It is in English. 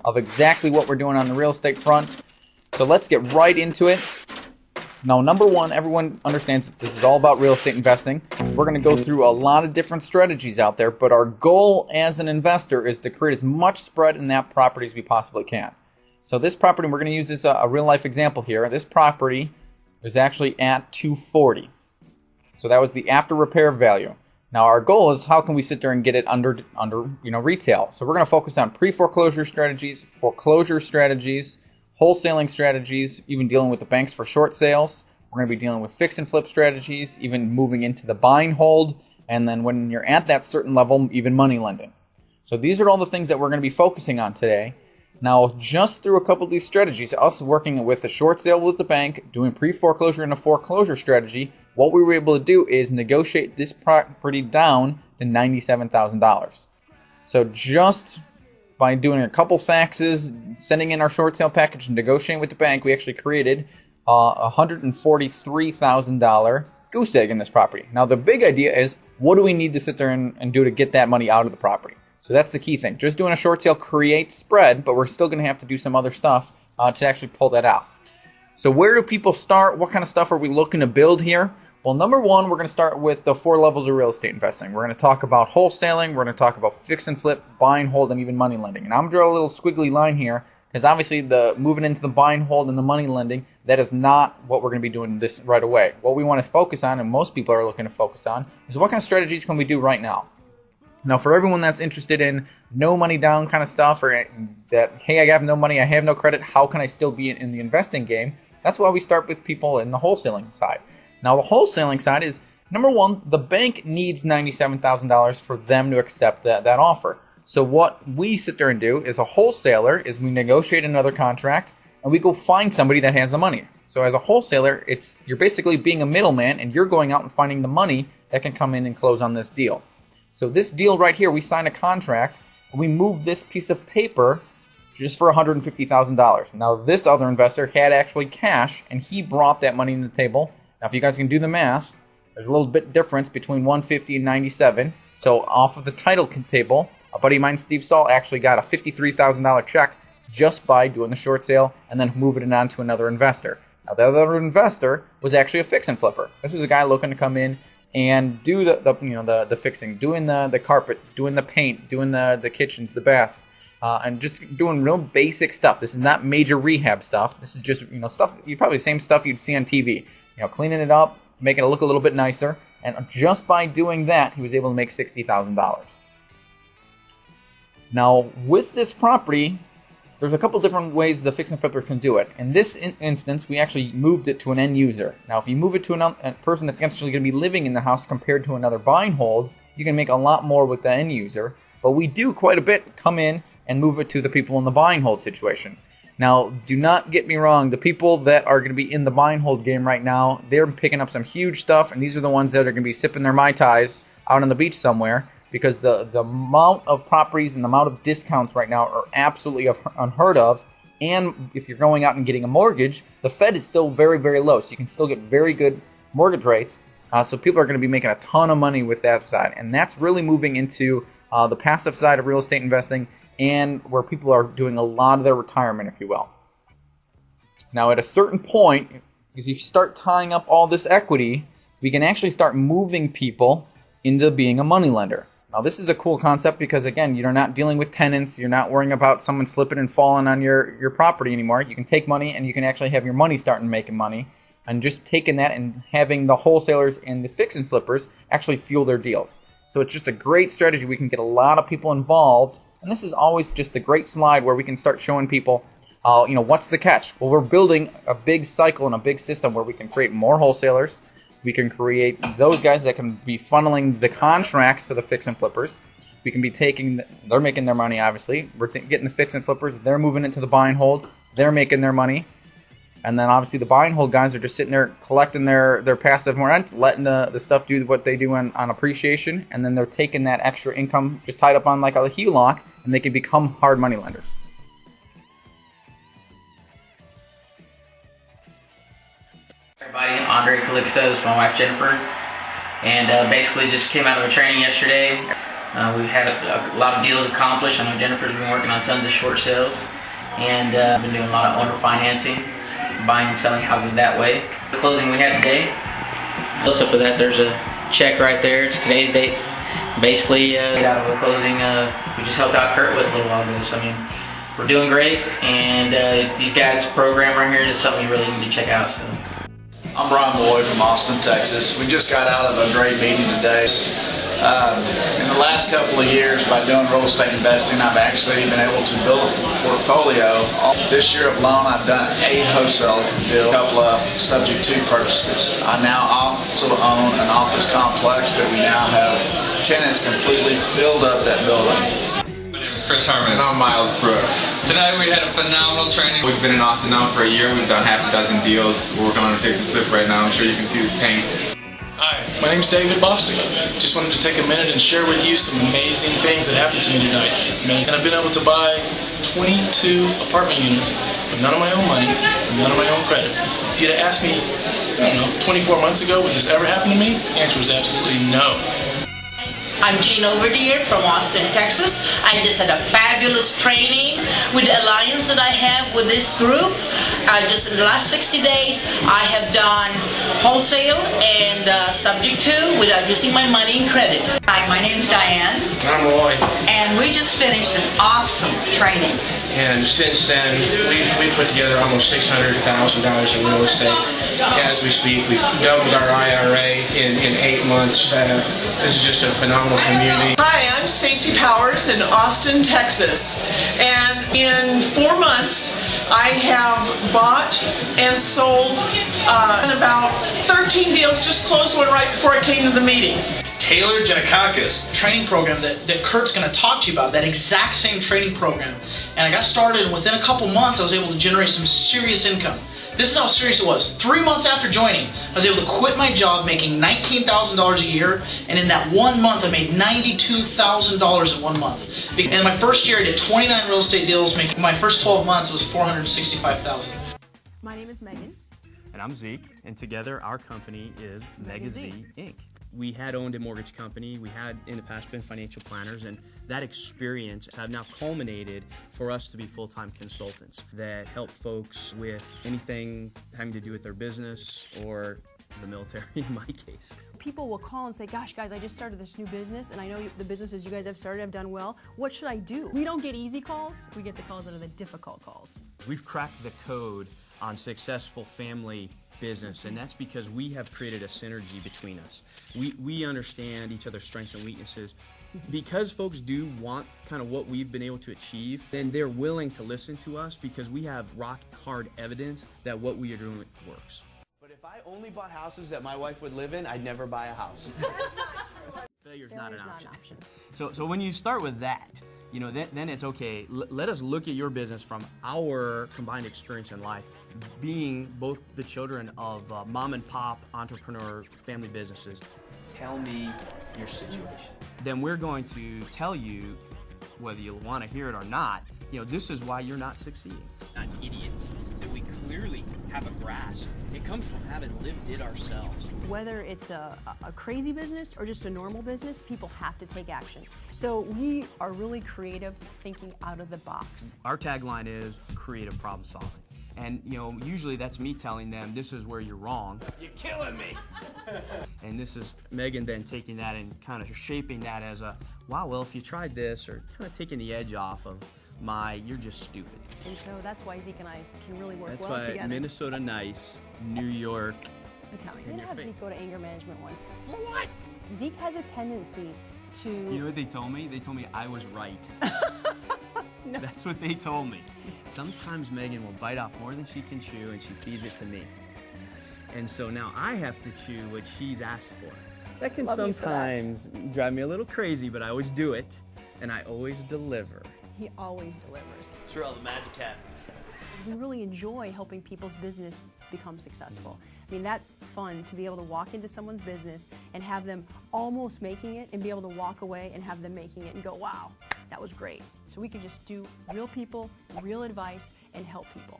of exactly what we're doing on the real estate front. So let's get right into it. Now, number one, everyone understands that this is all about real estate investing. We're going to go through a lot of different strategies out there, but our goal as an investor is to create as much spread in that property as we possibly can. So this property, we're going to use this a real life example here. This property is actually at $240. So that was the after repair value. Now our goal is how can we sit there and get it under retail. So we're going to focus on pre-foreclosure strategies, foreclosure strategies, wholesaling strategies, even dealing with the banks for short sales. We're going to be dealing with fix and flip strategies, even moving into the buy and hold, and then when you're at that certain level, even money lending. So these are all the things that we're going to be focusing on today. Now, just through a couple of these strategies, us working with a short sale with the bank, doing pre-foreclosure and a foreclosure strategy, what we were able to do is negotiate this property down to $97,000. So just by doing a couple faxes, sending in our short sale package and negotiating with the bank, we actually created a $143,000 goose egg in this property. Now, the big idea is, what do we need to sit there and do to get that money out of the property? So that's the key thing. Just doing a short sale creates spread, but we're still going to have to do some other stuff to actually pull that out. So where do people start? What kind of stuff are we looking to build here? Well, number one, we're going to start with the 4 levels of real estate investing. We're going to talk about wholesaling, we're going to talk about fix and flip, buy and hold, and even money lending. And I'm going to draw a little squiggly line here, because obviously the moving into the buy and hold and the money lending, that is not what we're going to be doing this right away. What we want to focus on, and most people are looking to focus on, is what kind of strategies can we do right now? Now, for everyone that's interested in no money down kind of stuff, or that, hey, I have no money, I have no credit, how can I still be in the investing game? That's why we start with people in the wholesaling side. Now, the wholesaling side is, number one, the bank needs $97,000 for them to accept that offer. So what we sit there and do as a wholesaler is we negotiate another contract, and we go find somebody that has the money. So as a wholesaler, you're basically being a middleman, and you're going out and finding the money that can come in and close on this deal. So this deal right here, we signed a contract, and we moved this piece of paper just for $150,000. Now, this other investor had actually cash, and he brought that money to the table. Now, if you guys can do the math, there's a little bit difference between 150 and 97. So off of the title table, a buddy of mine, Steve Saul, actually got a $53,000 check just by doing the short sale and then moving it on to another investor. Now, the other investor was actually a fix and flipper. This was a guy looking to come in and do the fixing, doing the carpet, doing the paint, doing the kitchens, the baths, and just doing real basic stuff. This is not major rehab stuff. This is just stuff, probably the same stuff you'd see on TV. Cleaning it up, making it look a little bit nicer, and just by doing that, he was able to make $60,000. Now, with this property, there's a couple different ways the fix and flipper can do it. In this instance, we actually moved it to an end user. Now, if you move it to a person that's actually going to be living in the house compared to another buy and hold, you can make a lot more with the end user. But we do quite a bit come in and move it to the people in the buy and hold situation. Now, do not get me wrong, the people that are going to be in the buy and hold game right now, they're picking up some huge stuff, and these are the ones that are going to be sipping their Mai Tais out on the beach somewhere, because the amount of properties and the amount of discounts right now are absolutely unheard of. And if you're going out and getting a mortgage, the Fed is still very, very low, so you can still get very good mortgage rates. So people are going to be making a ton of money with that side, and that's really moving into the passive side of real estate investing, and where people are doing a lot of their retirement, if you will. Now, at a certain point, as you start tying up all this equity, we can actually start moving people into being a money lender. Now, this is a cool concept because, again, you're not dealing with tenants. You're not worrying about someone slipping and falling on your property anymore. You can take money, and you can actually have your money starting making money, and just taking that and having the wholesalers and the fix and flippers actually fuel their deals. So it's just a great strategy. We can get a lot of people involved. And this is always just a great slide where we can start showing people, what's the catch? Well, we're building a big cycle and a big system where we can create more wholesalers. We can create those guys that can be funneling the contracts to the fix and flippers. We can be they're making their money, obviously. We're getting the fix and flippers. They're moving into the buy and hold. They're making their money. And then obviously the buy and hold guys are just sitting there collecting their passive rent, letting the stuff do what they do on appreciation, and then they're taking that extra income just tied up on like a HELOC, and they can become hard money lenders. Everybody, Andre Calixto, this is my wife Jennifer, and basically just came out of a training yesterday. We've had a lot of deals accomplished. I know Jennifer's been working on tons of short sales, and been doing a lot of owner financing, buying and selling houses that way. The closing we had today. Also for that, there's a check right there. It's today's date. Basically, out of the closing, we just helped out Kurt with a little while ago. So I mean, we're doing great, and these guys' program right here is something you really need to check out. So. I'm Brian Boyd from Austin, Texas. We just got out of a great meeting today. In the last couple of years, by doing real estate investing, I've actually been able to build a portfolio. This year alone, I've done 8 wholesale deals, a couple of subject to purchases. I now also own an office complex that we now have tenants completely filled up that building. My name is Chris Harmon, and I'm Miles Brooks. Tonight we had a phenomenal training. We've been in Austin now for a year. We've done half a dozen deals. We're working on a fix and flip right now. I'm sure you can see the paint. Hi, my name is David Bostic. Just wanted to take a minute and share with you some amazing things that happened to me tonight. And I've been able to buy 22 apartment units with none of my own money, with none of my own credit. If you'd have asked me, I don't know, 24 months ago, would this ever happen to me? The answer was absolutely no. I'm Jean Overdeer from Austin, Texas. I just had a fabulous training with the alliance that I have with this group. Just in the last 60 days, I have done wholesale and subject to without using my money and credit. Hi, my name's Diane. I'm Roy. And we just finished an awesome training. And since then, we put together almost $600,000 in real estate. As we speak, we've doubled our IRA in 8 months. This is just a phenomenal community. Hi, I'm Stacey Powers in Austin, Texas. And in 4 months, I have bought and sold about 13 deals, just closed one right before I came to the meeting. Taylor Janakakis training program that Kurt's going to talk to you about, that exact same training program. And I got started, and within a couple months I was able to generate some serious income. This is how serious it was. 3 months after joining, I was able to quit my job making $19,000 a year, and in that 1 month I made $92,000 in 1 month. In my first year I did 29 real estate deals, making my first 12 months it was $465,000. My name is Megan. And I'm Zeke, and together our company is Mega Z Inc. We had owned a mortgage company, we had in the past been financial planners, and that experience have now culminated for us to be full-time consultants that help folks with anything having to do with their business or the military in my case. People will call and say, gosh guys, I just started this new business and I know the businesses you guys have started have done well. What should I do? We don't get easy calls, we get the calls that are the difficult calls. We've cracked the code on successful family business, and that's because we have created a synergy between us. We understand each other's strengths and weaknesses. Because folks do want kind of what we've been able to achieve, then they're willing to listen to us because we have rock hard evidence that what we are doing works. But if I only bought houses that my wife would live in, I'd never buy a house. Failure's not an option. So when you start with that, you know, then it's okay. Let us look at your business from our combined experience in life, being both the children of mom and pop entrepreneur family businesses. Tell me your situation. Then we're going to tell you, whether you want to hear it or not, you know, this is why you're not succeeding. Not idiots, that we clearly have a grasp. It comes from having lived it ourselves. Whether it's a crazy business or just a normal business, people have to take action. So we are really creative, thinking out of the box. Our tagline is creative problem solving. And you know, usually that's me telling them, this is where you're wrong. You're killing me. And this is Megan then taking that and kind of shaping that as a, wow, well, if you tried this, or kind of taking the edge off of you're just stupid. And so that's why Zeke and I can really work that's well why together. Minnesota nice, New York. Italian. Didn't have Zeke go to anger management once. What? Zeke has a tendency to... You know what they told me? They told me I was right. No. That's what they told me. Sometimes Megan will bite off more than she can chew, and she feeds it to me. Yes. And so now I have to chew what she's asked for. That can sometimes drive me a little crazy, but I always do it, and I always deliver. He always delivers. That's where all the magic happens. We really enjoy helping people's business become successful. I mean, that's fun to be able to walk into someone's business and have them almost making it and be able to walk away and have them making it and go, wow, that was great. So we can just do real people, real advice, and help people.